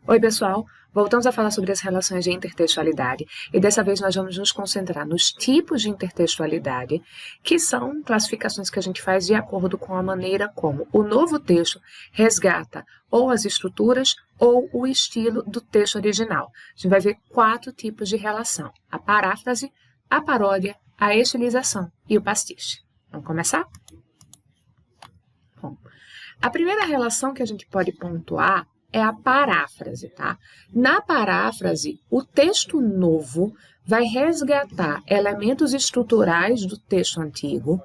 Oi, pessoal! Voltamos a falar sobre as relações de intertextualidade e dessa vez nós vamos nos concentrar nos tipos de intertextualidade, que são classificações que a gente faz de acordo com a maneira como o novo texto resgata ou as estruturas ou o estilo do texto original. A gente vai ver 4 tipos de relação: a paráfrase, a paródia, a estilização e o pastiche. Vamos começar? Bom, a primeira relação que a gente pode pontuar é a paráfrase, tá? Na paráfrase, o texto novo vai resgatar elementos estruturais do texto antigo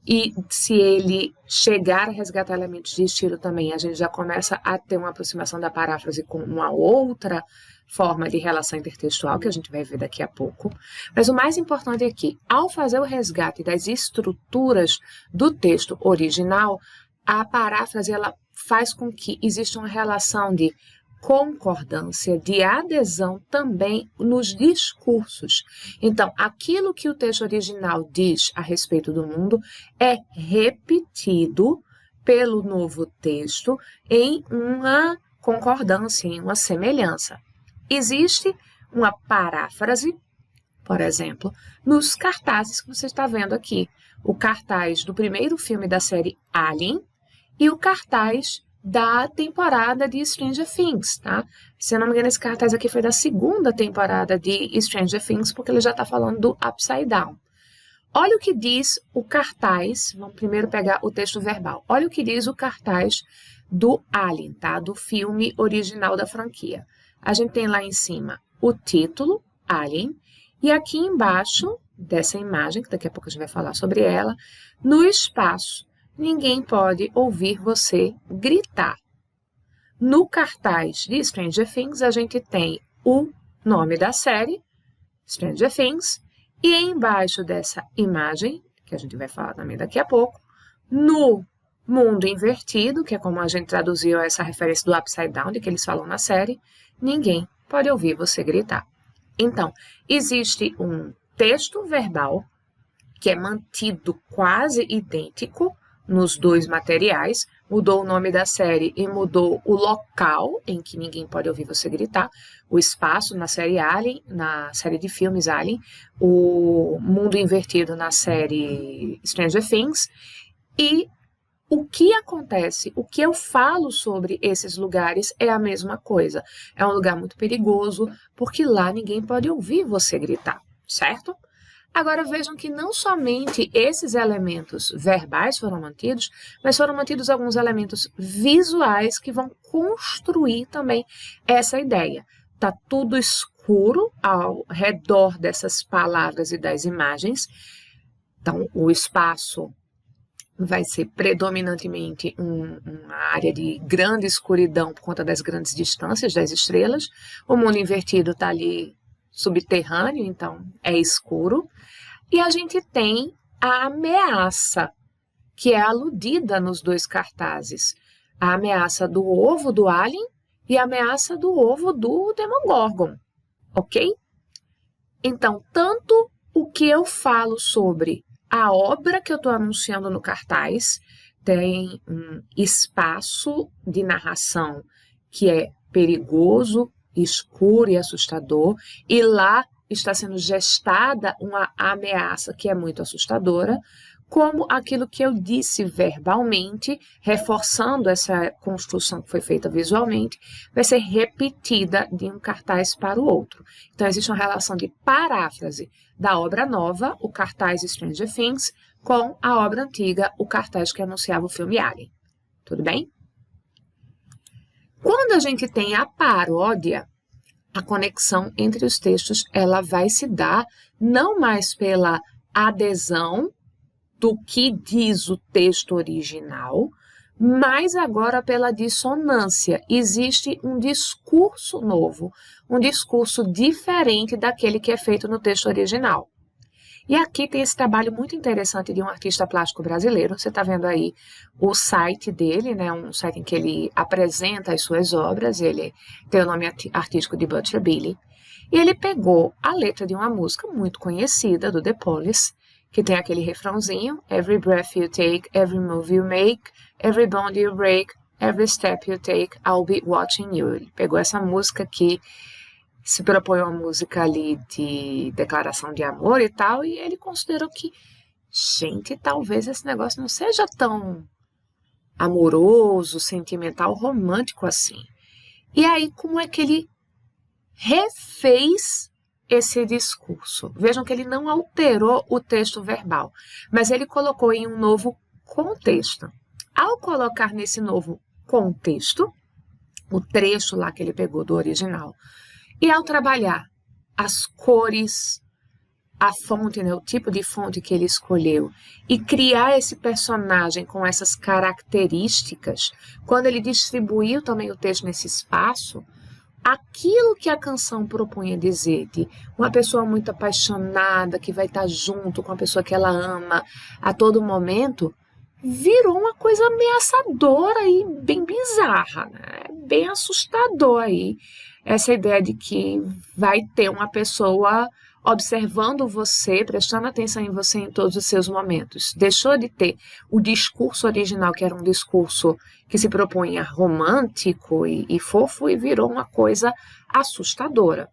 e se ele chegar a resgatar elementos de estilo também, a gente já começa a ter uma aproximação da paráfrase com uma outra forma de relação intertextual, que a gente vai ver daqui a pouco. Mas o mais importante é que, ao fazer o resgate das estruturas do texto original, a paráfrase ela faz com que exista uma relação de concordância, de adesão também nos discursos. Então, aquilo que o texto original diz a respeito do mundo é repetido pelo novo texto em uma concordância, em uma semelhança. Existe uma paráfrase, por exemplo, nos cartazes que você está vendo aqui. O cartaz do primeiro filme da série Alien e o cartaz da temporada de Stranger Things, tá? Se eu não me engano, esse cartaz aqui foi da segunda temporada de Stranger Things, porque ele já está falando do Upside Down. Olha o que diz o cartaz, vamos primeiro pegar o texto verbal. Olha o que diz o cartaz do Alien, tá? Do filme original da franquia. A gente tem lá em cima o título, Alien, e aqui embaixo dessa imagem, que daqui a pouco a gente vai falar sobre ela, no espaço, ninguém pode ouvir você gritar. No cartaz de Stranger Things, a gente tem o nome da série, Stranger Things, e embaixo dessa imagem, que a gente vai falar também daqui a pouco, no mundo invertido, que é como a gente traduziu essa referência do Upside Down, de que eles falam na série, ninguém pode ouvir você gritar. Então, existe um texto verbal que é mantido quase idêntico nos dois materiais, mudou o nome da série e mudou o local em que ninguém pode ouvir você gritar, o espaço na série Alien, na série de filmes Alien, o mundo invertido na série Stranger Things, e o que acontece, o que eu falo sobre esses lugares é a mesma coisa. É um lugar muito perigoso, porque lá ninguém pode ouvir você gritar, certo? Agora vejam que não somente esses elementos verbais foram mantidos, mas foram mantidos alguns elementos visuais que vão construir também essa ideia. Tá tudo escuro ao redor dessas palavras e das imagens. Então, o espaço vai ser predominantemente uma área de grande escuridão por conta das grandes distâncias das estrelas. O mundo invertido está ali subterrâneo, então é escuro. E a gente tem a ameaça, que é aludida nos dois cartazes. A ameaça do ovo do Alien e a ameaça do ovo do Demogorgon, ok? Então, tanto o que eu falo sobre a obra que eu estou anunciando no cartaz tem um espaço de narração que é perigoso, escuro e assustador, e lá está sendo gestada uma ameaça que é muito assustadora, como aquilo que eu disse verbalmente, reforçando essa construção que foi feita visualmente, vai ser repetida de um cartaz para o outro. Então, existe uma relação de paráfrase da obra nova, o cartaz Stranger Things, com a obra antiga, o cartaz que anunciava o filme Alien. Tudo bem? Quando a gente tem a paródia, a conexão entre os textos ela vai se dar não mais pela adesão do que diz o texto original, mas agora pela dissonância. Existe um discurso novo, um discurso diferente daquele que é feito no texto original. E aqui tem esse trabalho muito interessante de um artista plástico brasileiro. Você está vendo aí o site dele, né? Um site em que ele apresenta as suas obras. Ele tem o nome artístico de Butcher Billy. E ele pegou a letra de uma música muito conhecida do The Police, que tem aquele refrãozinho: Every breath you take, every move you make, every bond you break, Every step you take, I'll be watching you. Ele pegou essa música que se propõe uma música ali de declaração de amor e tal, e ele considerou que, gente, talvez esse negócio não seja tão amoroso, sentimental, romântico assim. E aí, como é que ele refez esse discurso? Vejam que ele não alterou o texto verbal, mas ele colocou em um novo contexto. Ao colocar nesse novo contexto, o trecho lá que ele pegou do original, e ao trabalhar as cores, a fonte, né, o tipo de fonte que ele escolheu, e criar esse personagem com essas características, quando ele distribuiu também o texto nesse espaço, aquilo que a canção propunha dizer, de uma pessoa muito apaixonada, que vai estar junto com a pessoa que ela ama a todo momento, virou uma coisa ameaçadora e bem bizarra, né? Bem assustador aí, essa ideia de que vai ter uma pessoa observando você, prestando atenção em você em todos os seus momentos. Deixou de ter o discurso original, que era um discurso que se propunha romântico e fofo, e virou uma coisa assustadora.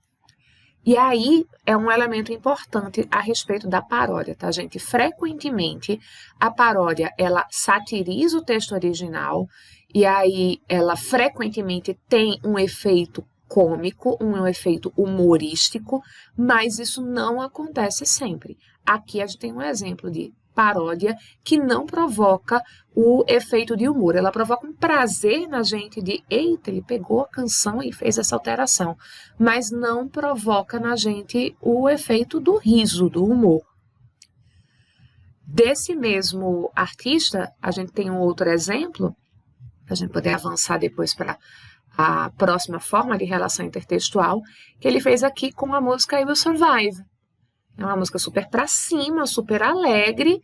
E aí é um elemento importante a respeito da paródia, tá, gente? Frequentemente, a paródia, ela satiriza o texto original, e aí ela frequentemente tem um efeito cômico, um efeito humorístico, mas isso não acontece sempre. Aqui a gente tem um exemplo de paródia que não provoca o efeito de humor, ela provoca um prazer na gente de, eita, ele pegou a canção e fez essa alteração, mas não provoca na gente o efeito do riso, do humor. Desse mesmo artista, a gente tem um outro exemplo, para a gente poder avançar depois para a próxima forma de relação intertextual, que ele fez aqui com a música I Will Survive. É uma música super pra cima, super alegre,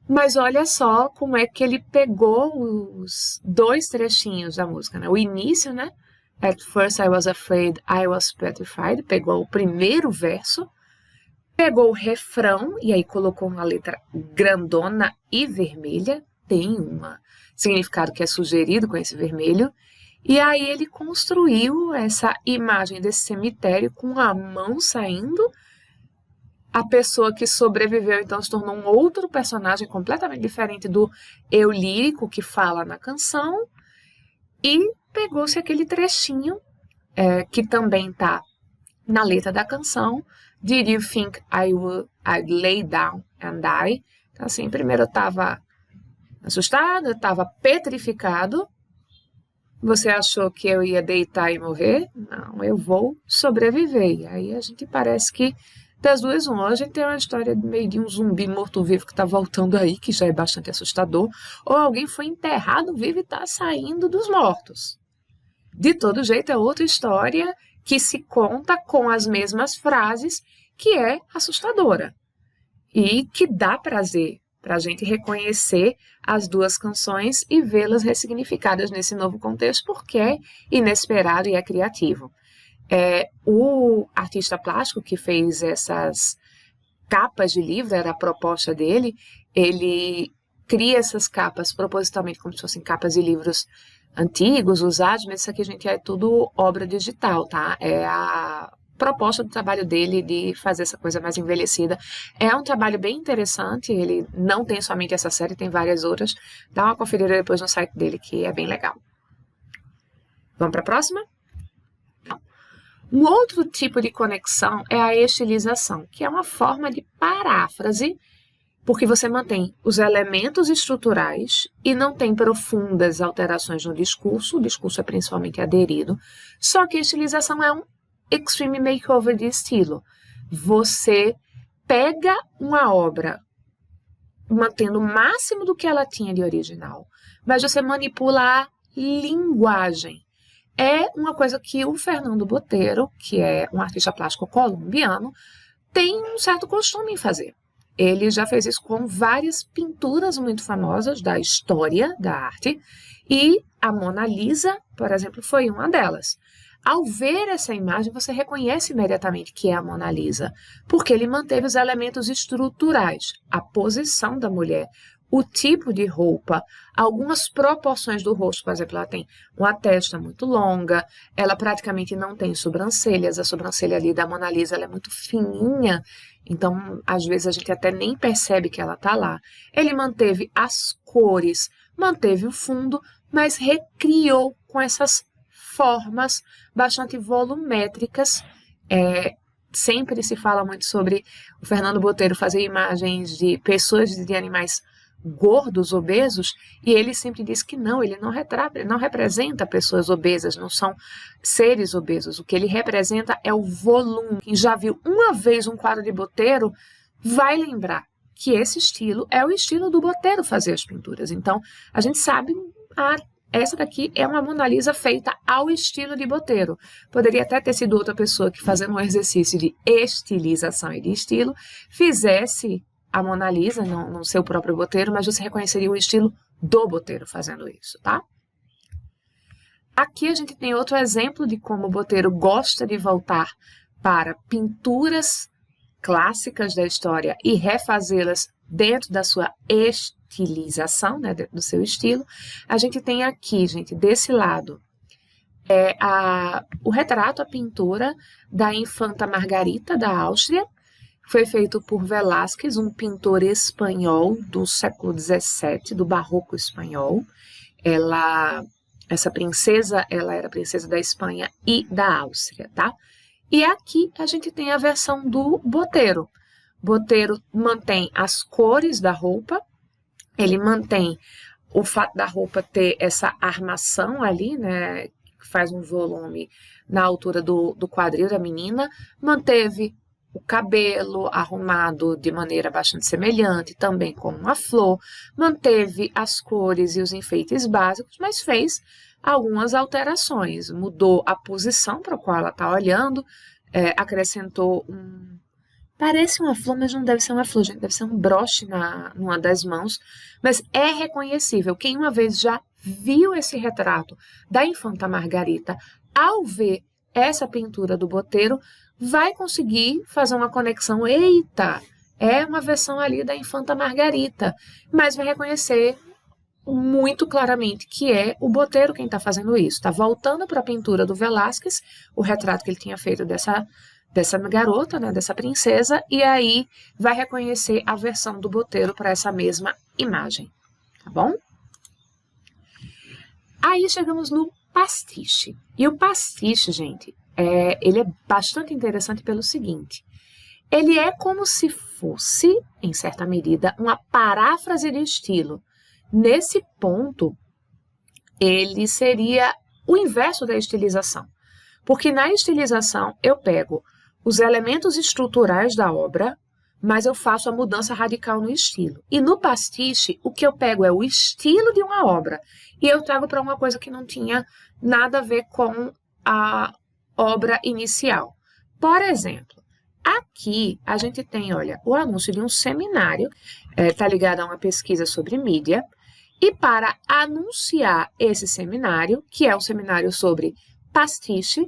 mas olha só como é que ele pegou os dois trechinhos da música, né? O início, né? At first I was afraid, I was petrified, pegou o primeiro verso, pegou o refrão e aí colocou uma letra grandona e vermelha, tem um significado que é sugerido com esse vermelho, e aí ele construiu essa imagem desse cemitério com a mão saindo. A pessoa que sobreviveu, então, se tornou um outro personagem completamente diferente do eu lírico que fala na canção. E pegou-se aquele trechinho, que também está na letra da canção. Did you think I'd lay down and die? Então, assim, primeiro eu estava assustado, eu estava petrificado. Você achou que eu ia deitar e morrer? Não, eu vou sobreviver. E aí a gente parece que das duas, uma. A gente tem uma história meio de um zumbi morto-vivo que está voltando aí, que já é bastante assustador, ou alguém foi enterrado vivo e está saindo dos mortos. De todo jeito, é outra história que se conta com as mesmas frases, que é assustadora. E que dá prazer para a gente reconhecer as duas canções e vê-las ressignificadas nesse novo contexto, porque é inesperado e é criativo. O artista plástico que fez essas capas de livro, era a proposta dele, ele cria essas capas propositalmente como se fossem capas de livros antigos, usados, mas isso aqui, gente, é tudo obra digital, tá? É a proposta do trabalho dele de fazer essa coisa mais envelhecida. É um trabalho bem interessante, ele não tem somente essa série, tem várias outras. Dá uma conferida depois no site dele, que é bem legal. Vamos para a próxima? Um outro tipo de conexão é a estilização, que é uma forma de paráfrase, porque você mantém os elementos estruturais e não tem profundas alterações no discurso. O discurso é principalmente aderido, só que a estilização é um extreme makeover de estilo. Você pega uma obra mantendo o máximo do que ela tinha de original, mas você manipula a linguagem. É uma coisa que o Fernando Boteiro, que é um artista plástico colombiano, tem um certo costume em fazer. Ele já fez isso com várias pinturas muito famosas da história da arte, e a Mona Lisa, por exemplo, foi uma delas. Ao ver essa imagem, você reconhece imediatamente que é a Mona Lisa, porque ele manteve os elementos estruturais, a posição da mulher, o tipo de roupa, algumas proporções do rosto. Por exemplo, ela tem uma testa muito longa, ela praticamente não tem sobrancelhas, a sobrancelha ali da Mona Lisa ela é muito fininha, então às vezes a gente até nem percebe que ela está lá. Ele manteve as cores, manteve o fundo, mas recriou com essas formas bastante volumétricas. Sempre se fala muito sobre o Fernando Botelho fazer imagens de pessoas, de animais gordos, obesos, e ele sempre diz que não, ele não representa pessoas obesas, não são seres obesos. O que ele representa é o volume. Quem já viu uma vez um quadro de Botelho vai lembrar que esse estilo é o estilo do Botelho fazer as pinturas. Então, a gente sabe, essa daqui é uma Mona Lisa feita ao estilo de Botelho. Poderia até ter sido outra pessoa que, fazendo um exercício de estilização e de estilo, fizesse a Mona Lisa no seu próprio Botelho, mas você reconheceria o estilo do Botelho fazendo isso, tá? Aqui a gente tem outro exemplo de como o Botelho gosta de voltar para pinturas clássicas da história e refazê-las dentro da sua estilização, né, do seu estilo. A gente tem aqui, gente, desse lado, o retrato, a pintura da Infanta Margarita da Áustria. Foi feito por Velázquez, um pintor espanhol do século XVII, do barroco espanhol. Essa princesa, ela era princesa da Espanha e da Áustria, tá? E aqui a gente tem a versão do Botelho. Botelho mantém as cores da roupa, ele mantém o fato da roupa ter essa armação ali, né, que faz um volume na altura do quadril da menina, manteve o cabelo arrumado de maneira bastante semelhante, também com uma flor, manteve as cores e os enfeites básicos, mas fez algumas alterações, mudou a posição para a qual ela está olhando, acrescentou parece uma flor, mas não deve ser uma flor, gente, deve ser um broche numa das mãos, mas é reconhecível. Quem uma vez já viu esse retrato da Infanta Margarita, ao ver essa pintura do Botelho, vai conseguir fazer uma conexão. Eita, é uma versão ali da Infanta Margarita, mas vai reconhecer muito claramente que é o Botelho quem está fazendo isso. Está voltando para a pintura do Velázquez, o retrato que ele tinha feito dessa garota, né, dessa princesa, e aí vai reconhecer a versão do Botelho para essa mesma imagem, tá bom? Aí chegamos no pastiche. E o pastiche, gente, ele é bastante interessante pelo seguinte: ele é como se fosse, em certa medida, uma paráfrase de estilo. Nesse ponto, ele seria o inverso da estilização. Porque na estilização eu pego os elementos estruturais da obra, mas eu faço a mudança radical no estilo. E no pastiche, o que eu pego é o estilo de uma obra e eu trago para uma coisa que não tinha nada a ver com a obra inicial. Por exemplo, aqui a gente tem, olha, o anúncio de um seminário, está ligado a uma pesquisa sobre mídia, e para anunciar esse seminário, que é um seminário sobre pastiche,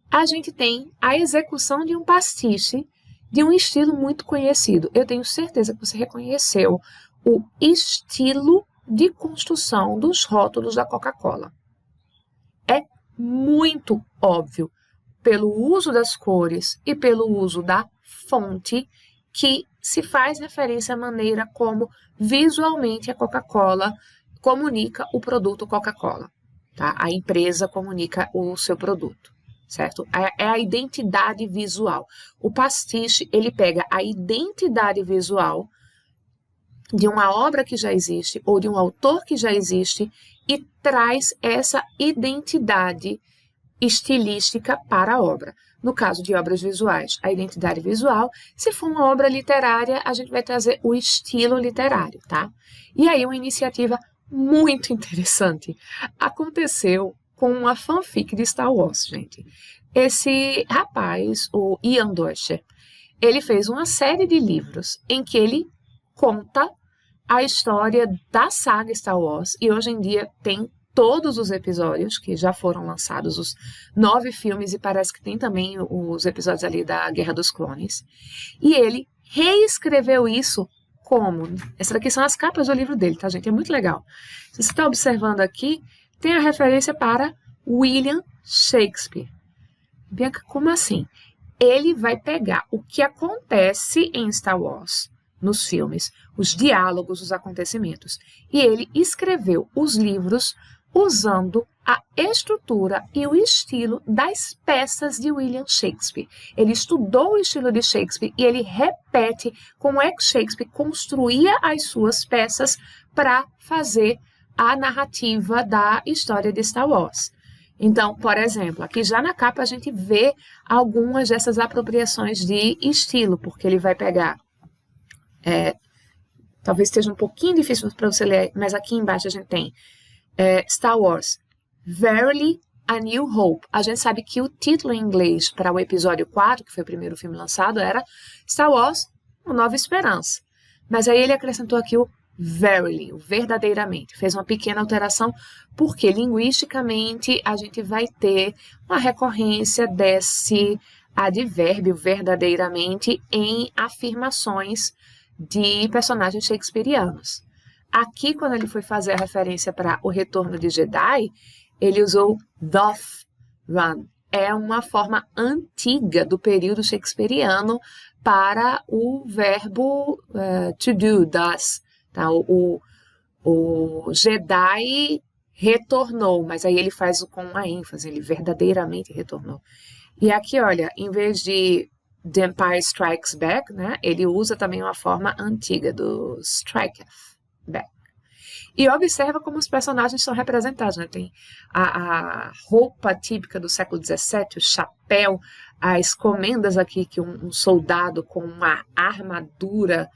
a gente tem a execução de um pastiche de um estilo muito conhecido. Eu tenho certeza que você reconheceu o estilo de construção dos rótulos da Coca-Cola. É muito óbvio, pelo uso das cores e pelo uso da fonte, que se faz referência à maneira como visualmente a Coca-Cola comunica o produto Coca-Cola, tá? A empresa comunica o seu produto, certo? É a identidade visual. O pastiche, ele pega a identidade visual de uma obra que já existe ou de um autor que já existe e traz essa identidade estilística para a obra. No caso de obras visuais, a identidade visual. Se for uma obra literária, a gente vai trazer o estilo literário, tá? E aí uma iniciativa muito interessante aconteceu com uma fanfic de Star Wars, gente. Esse rapaz, o Ian Doercher, ele fez uma série de livros em que ele conta a história da saga Star Wars, e hoje em dia tem todos os episódios que já foram lançados, os 9 filmes, e parece que tem também os episódios ali da Guerra dos Clones. E ele reescreveu isso como. Essas daqui são as capas do livro dele, tá, gente? É muito legal. Se você está observando aqui, tem a referência para William Shakespeare. Bianca, como assim? Ele vai pegar o que acontece em Star Wars, nos filmes, os diálogos, os acontecimentos, e ele escreveu os livros usando a estrutura e o estilo das peças de William Shakespeare. Ele estudou o estilo de Shakespeare e ele repete como é que Shakespeare construía as suas peças para fazer a narrativa da história de Star Wars. Então, por exemplo, aqui já na capa a gente vê algumas dessas apropriações de estilo, porque ele vai pegar, talvez esteja um pouquinho difícil para você ler, mas aqui embaixo a gente tem Star Wars, Verily a New Hope. A gente sabe que o título em inglês para o episódio 4, que foi o primeiro filme lançado, era Star Wars, Uma Nova Esperança. Mas aí ele acrescentou aqui o verily, o verdadeiramente. Fez uma pequena alteração, porque linguisticamente a gente vai ter uma recorrência desse advérbio verdadeiramente em afirmações de personagens shakespearianos. Aqui, quando ele foi fazer a referência para o Retorno de Jedi, ele usou doth run. É uma forma antiga do período shakespeariano para o verbo to do, does. Tá? O Jedi retornou, mas aí ele faz com uma ênfase, ele verdadeiramente retornou. E aqui, olha, em vez de The Empire Strikes Back, né, ele usa também uma forma antiga do striketh back. E observa como os personagens são representados, né? Tem a roupa típica do século XVII, o chapéu, as comendas aqui que um soldado com uma armadura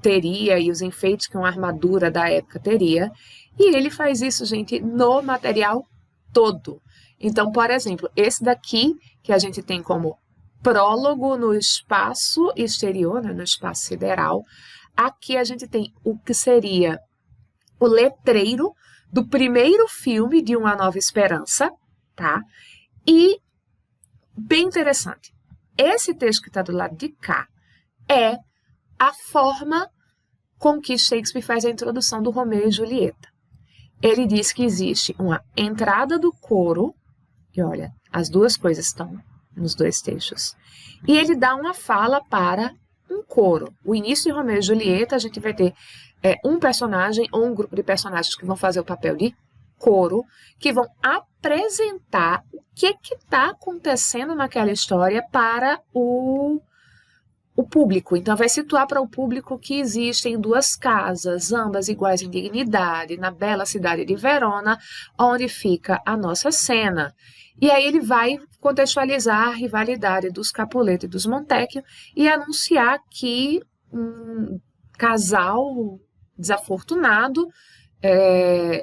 teria e os enfeites que uma armadura da época teria. E ele faz isso, gente, no material todo. Então, por exemplo, esse daqui, que a gente tem como prólogo no espaço exterior, né, no espaço sideral, aqui a gente tem o que seria o letreiro do primeiro filme de Uma Nova Esperança, tá? E, bem interessante, esse texto que está do lado de cá é a forma com que Shakespeare faz a introdução do Romeu e Julieta. Ele diz que existe uma entrada do coro, e olha, as duas coisas estão nos dois textos, e ele dá uma fala para um coro. O início de Romeu e Julieta, a gente vai ter um personagem ou um grupo de personagens que vão fazer o papel de coro, que vão apresentar o que está acontecendo naquela história para o público. Então, vai situar para o público que existem duas casas, ambas iguais em dignidade, na bela cidade de Verona, onde fica a nossa cena. E aí ele vai contextualizar a rivalidade dos Capuleto e dos Montecchio e anunciar que um casal desafortunado,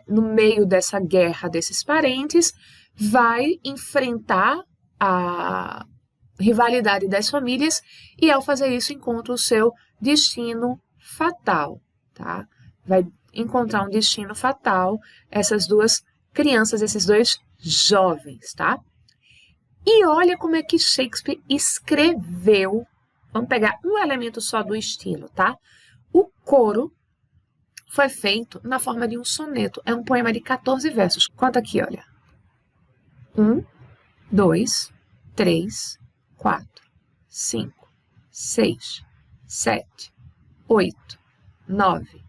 no meio dessa guerra desses parentes, vai enfrentar a rivalidade das famílias e, ao fazer isso, encontra o seu destino fatal, tá? Vai encontrar um destino fatal essas duas crianças, esses dois jovens, tá? E olha como é que Shakespeare escreveu. Vamos pegar um elemento só do estilo, tá? O coro foi feito na forma de um soneto. É um poema de 14 versos. Conta aqui, olha. 1, 2, 3, 4, 5, 6, 7, 8, 9,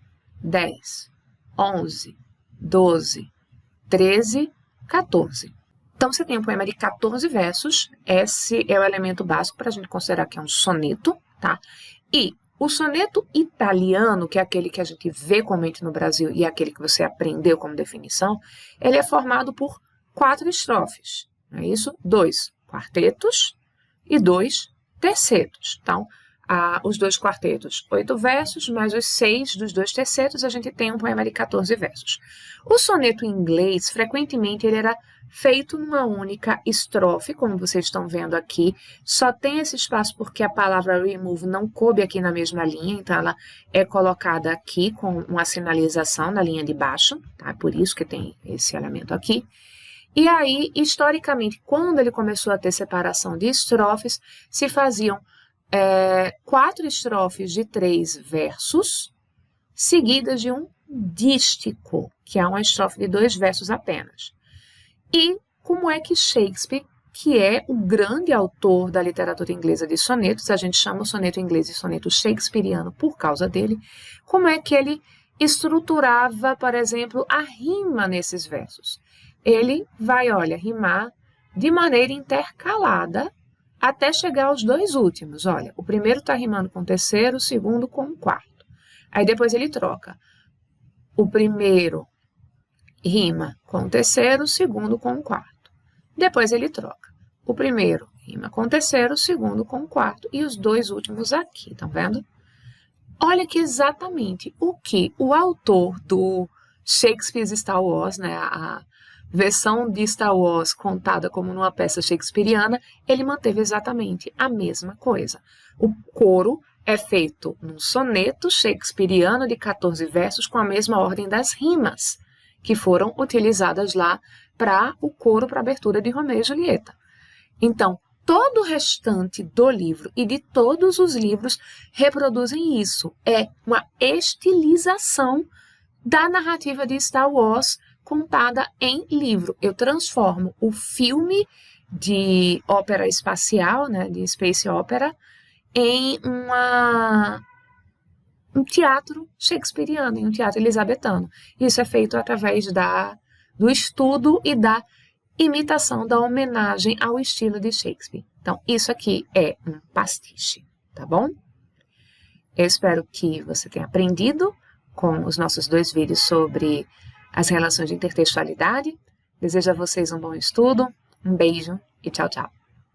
10, 11, 12, 13, 14. Então, você tem um poema de 14 versos. Esse é o elemento básico para a gente considerar que é um soneto, tá? E o soneto italiano, que é aquele que a gente vê comumente no Brasil e é aquele que você aprendeu como definição, ele é formado por 4 estrofes, não é isso? 2 quartetos e 2 tercetos. Então, os 2 quartetos, 8 versos, mais os 6 dos 2 tercetos, a gente tem um poema de 14 versos. O soneto em inglês, frequentemente, ele era feito numa única estrofe, como vocês estão vendo aqui. Só tem esse espaço porque a palavra remove não coube aqui na mesma linha, então ela é colocada aqui com uma sinalização na linha de baixo, tá? Por isso que tem esse elemento aqui. E aí, historicamente, quando ele começou a ter separação de estrofes, se faziam 4 estrofes de 3 versos, seguidas de um dístico, que é uma estrofe de 2 versos apenas. E como é que Shakespeare, que é o grande autor da literatura inglesa de sonetos, a gente chama o soneto inglês de soneto shakespeariano por causa dele, como é que ele estruturava, por exemplo, a rima nesses versos? Ele vai, rimar de maneira intercalada até chegar aos 2 últimos. Olha, o primeiro está rimando com o terceiro, o segundo com o quarto. Aí depois ele troca. O primeiro rima com o terceiro, o segundo com o quarto. Depois ele troca. O primeiro rima com o terceiro, o segundo com o quarto e os 2 últimos aqui, estão vendo? Olha que exatamente o que o autor do Shakespeare's Star Wars, né, a versão de Star Wars contada como numa peça shakespeariana, ele manteve exatamente a mesma coisa. O coro é feito num soneto shakespeariano de 14 versos com a mesma ordem das rimas, que foram utilizadas lá para o coro para a abertura de Romeu e Julieta. Então, todo o restante do livro e de todos os livros reproduzem isso. É uma estilização da narrativa de Star Wars contada em livro. Eu transformo o filme de ópera espacial, né, de space opera, em um teatro shakespeariano, em um teatro elizabetano. Isso é feito através do estudo e da imitação, da homenagem ao estilo de Shakespeare. Então, isso aqui é um pastiche, tá bom? Eu espero que você tenha aprendido com os nossos 2 vídeos sobre as relações de intertextualidade. Desejo a vocês um bom estudo, um beijo e tchau, tchau.